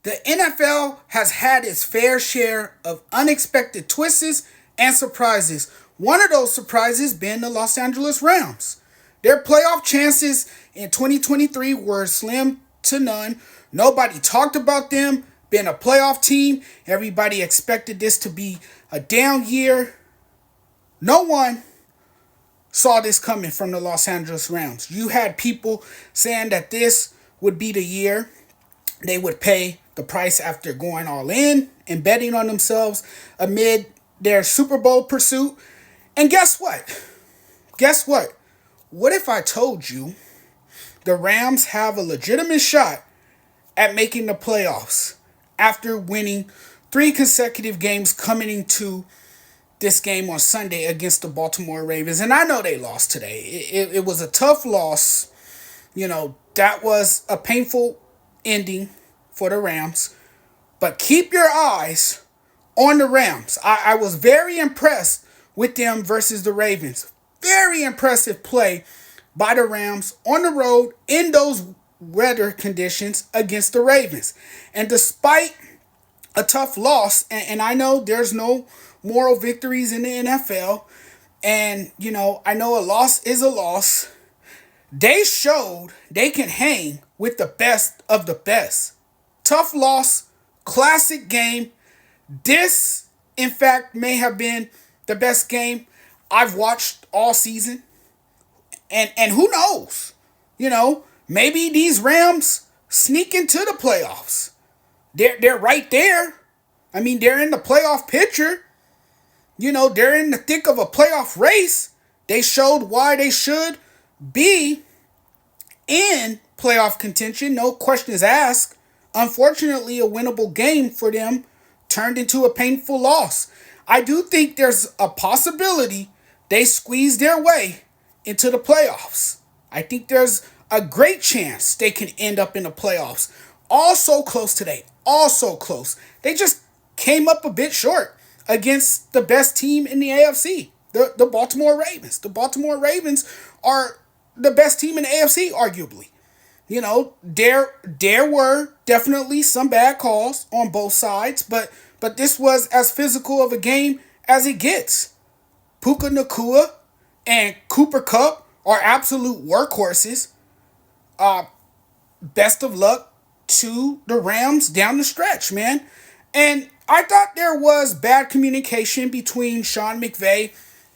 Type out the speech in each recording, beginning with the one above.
The NFL has had its fair share of unexpected twists and surprises. One of those surprises being the Los Angeles Rams. Their playoff chances in 2023 were slim to none. Nobody talked about them being a playoff team. Everybody expected this to be a down year. No one saw this coming from the Los Angeles Rams. You had people saying that this would be the year they would pay the price after going all in and betting on themselves amid their Super Bowl pursuit. And guess what? Guess what? What if I told you the Rams have a legitimate shot at making the playoffs after winning 3 consecutive games coming into this game on Sunday against the Baltimore Ravens? And I know they lost today. It was a tough loss. That was a painful ending for the Rams. But keep your eyes on the Rams. I was very impressed with them versus the Ravens. Very impressive play by the Rams on the road in those weather conditions against the Ravens. And despite a tough loss, and I know there's no moral victories in the NFL, and I know a loss is a loss, they showed they can hang with the best of the best. Tough loss, classic game. This, in fact, may have been the best game I've watched all season. And who knows? Maybe these Rams sneak into the playoffs. They're right there. I mean, they're in the playoff picture. They're in the thick of a playoff race. They showed why they should be in playoff contention. No questions asked. Unfortunately, a winnable game for them turned into a painful loss. I do think there's a possibility they squeeze their way into the playoffs. I think there's a great chance they can end up in the playoffs. All so close today. All so close. They just came up a bit short against the best team in the AFC, the Baltimore Ravens. The Baltimore Ravens are the best team in the AFC, arguably. There were definitely some bad calls on both sides, but this was as physical of a game as it gets. Puka Nacua and Cooper Kupp are absolute workhorses. Best of luck to the Rams down the stretch, man. And I thought there was bad communication between Sean McVay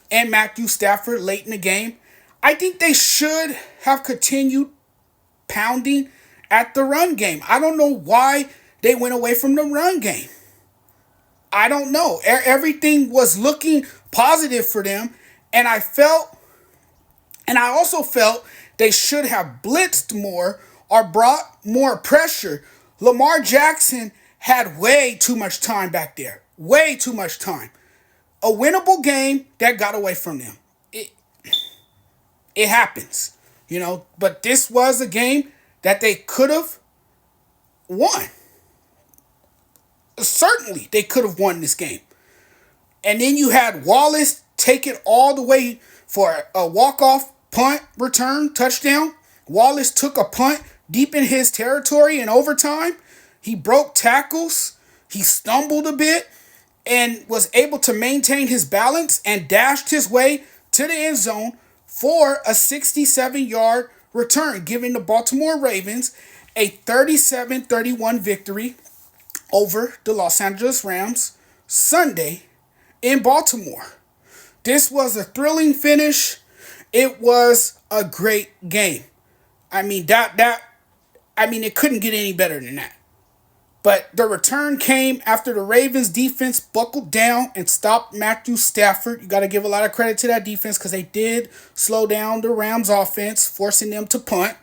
and Matthew Stafford late in the game. I think they should have continued pounding at the run game. I don't know why they went away from the run game. I don't know. Everything was looking positive for them, and I also felt they should have blitzed more or brought more pressure. Lamar Jackson had way too much time back there. Way too much time. A winnable game that got away from them. It happens, but this was a game that they could have won. Certainly, they could have won this game. And then you had Wallace take it all the way for a walk-off punt return touchdown. Wallace took a punt deep in his territory in overtime. He broke tackles. He stumbled a bit and was able to maintain his balance and dashed his way to the end zone for a 67-yard return, giving the Baltimore Ravens a 37-31 victory over the Los Angeles Rams Sunday in Baltimore. This was a thrilling finish. It was a great game. I mean, it couldn't get any better than that. But the return came after the Ravens defense buckled down and stopped Matthew Stafford. You got to give a lot of credit to that defense because they did slow down the Rams offense, forcing them to punt.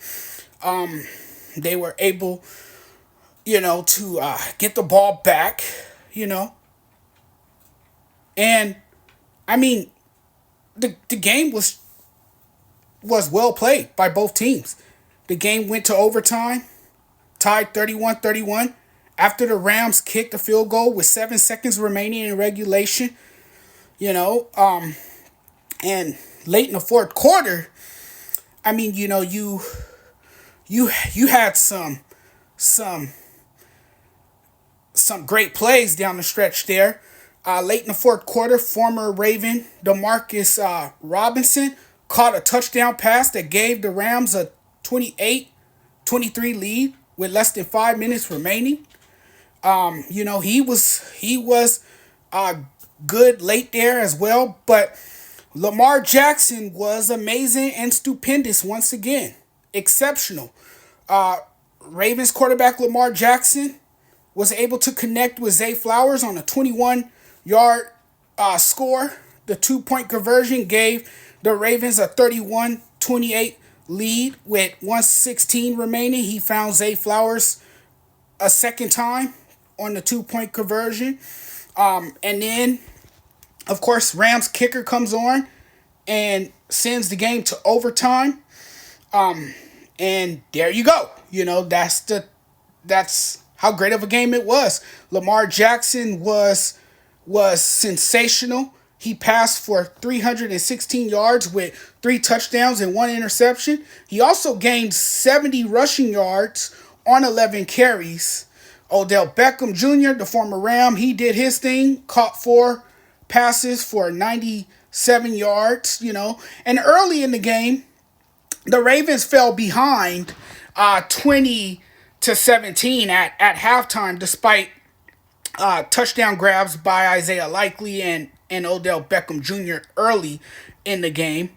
They were able, to get the ball back, And, I mean, the game was well played by both teams. The game went to overtime, tied 31-31. After the Rams kicked a field goal with 7 seconds remaining in regulation, and late in the fourth quarter, I mean, you had some some great plays down the stretch there. Late in the fourth quarter, former Raven Demarcus Robinson caught a touchdown pass that gave the Rams a 28-23 lead with less than 5 minutes remaining. He was good late there as well, but Lamar Jackson was amazing and stupendous once again. Exceptional. Ravens quarterback Lamar Jackson was able to connect with Zay Flowers on a 21-yard score. The 2-point conversion gave the Ravens a 31-28 lead with 1:16 remaining. He found Zay Flowers a second time on the 2-point conversion. And then, of course, Rams kicker comes on and sends the game to overtime. And there you go. That's how great of a game it was. Lamar Jackson was sensational. He passed for 316 yards with 3 touchdowns and 1 interception. He also gained 70 rushing yards on 11 carries. Odell Beckham Jr., the former Ram, he did his thing, caught 4 passes for 97 yards, And early in the game, the Ravens fell behind 20-17 at halftime, despite touchdown grabs by Isaiah Likely and Odell Beckham Jr. early in the game.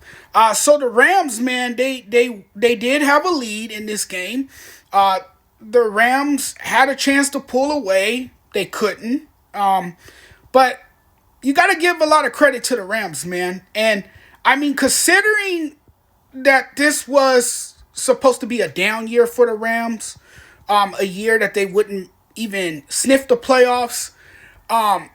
So the Rams, man, they did have a lead in this game. The Rams had a chance to pull away. They couldn't. But you got to give a lot of credit to the Rams, man. And, I mean, considering that this was supposed to be a down year for the Rams, a year that they wouldn't even sniff the playoffs, they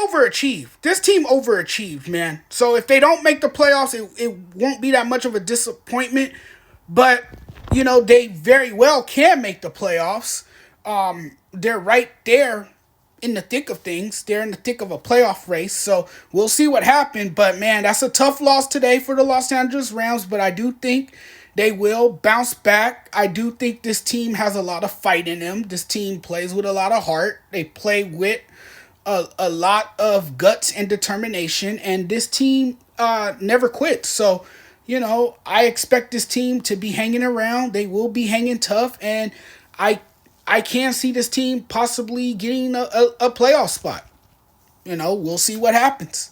overachieved. This team overachieved, man. So if they don't make the playoffs, it won't be that much of a disappointment. But, they very well can make the playoffs. They're right there in the thick of things. They're in the thick of a playoff race. So we'll see what happens. But, man, that's a tough loss today for the Los Angeles Rams. But I do think they will bounce back. I do think this team has a lot of fight in them. This team plays with a lot of heart. They play with a lot of guts and determination. And this team never quits. So, I expect this team to be hanging around. They will be hanging tough. And I can see this team possibly getting a playoff spot. We'll see what happens.